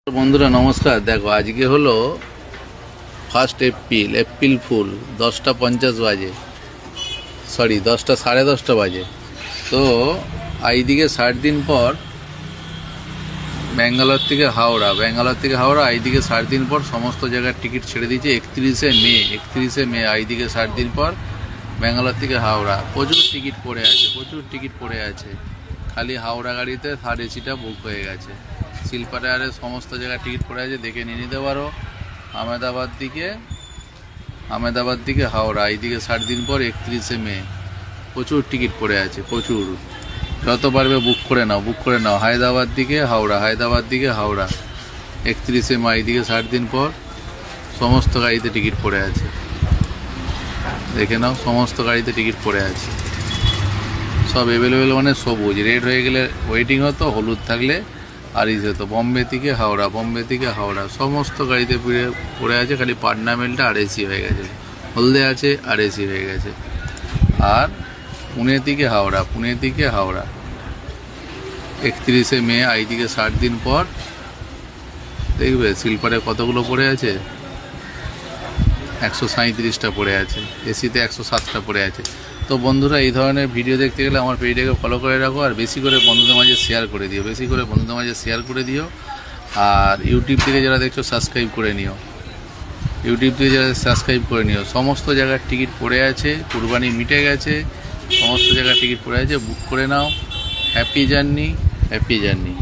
বন্ধুরা নমস্কার। দেখো আজকে হলো 1 এপ্রিল, এপ্রিল ফুল। 10:50 বাজে, সরি 10:10:30 বাজে। তো এইদিকে 60 দিন পর ব্যাঙ্গালোর থেকে হাওড়া এইদিকে 60 দিন পর সমস্ত জায়গার টিকিট ছেড়ে দিয়েছে 31শে মে। এইদিকে 60 দিন পর ব্যাঙ্গালোর থেকে হাওড়া প্রচুর টিকিট পড়ে আছে। খালি হাওড়া গাড়িতে থার্ড এসিটা বুক হয়ে গেছে। শিলপাটা আরে সমস্ত জায়গায় টিকিট পড়ে আছে, দেখে নিয়ে নিতে পারো। আহমেদাবাদ দিকে হাওড়া এইদিকে 60 দিন পর 31শে মে। প্রচুর টিকিট পড়ে আছে, প্রচুর। যত পারবে বুক করে নাও। হায়দ্রাবাদ দিকে হাওড়া 31শে মে এইদিকে 60 দিন পর সমস্ত গাড়িতে টিকিট পড়ে আছে। দেখে নাও, সমস্ত গাড়িতে টিকিট পড়ে আছে। সব অ্যাভেলেবেল, মানে সবুজ। রেড হয়ে গেলে ওয়েটিং হতো, হলুদ থাকলে আর ইস হতো। বম্বে থেকে হাওড়া সমস্ত গাড়িতে পড়ে আছে। খালি পাটনা মেলটা আর এসি হয়ে গেছে, হলদে আছে আর এসি হয়ে গেছে। আর পুনে থেকে হাওড়া 31শে মে এইদিকে 60 দিন পর। দেখবে শিলপারে কতগুলো পড়ে আছে, 137টা পড়ে আছে। এসিতে 107টা পড়ে আছে। তো বন্ধুরা, এই ধরনের ভিডিও দেখতে গেলে আমার পেজটাকে ফলো করে রাখো, আর বেশি করে বন্ধুদের মাঝে শেয়ার করে দিও। আর ইউটিউব থেকে যারা দেখছো সাবস্ক্রাইব করে নিও। সমস্ত জায়গার টিকিট পড়ে আছে, কুরবানি মিটে গেছে, সমস্ত জায়গার টিকিট পড়ে আছে। বুক করে নাও। Happy journey.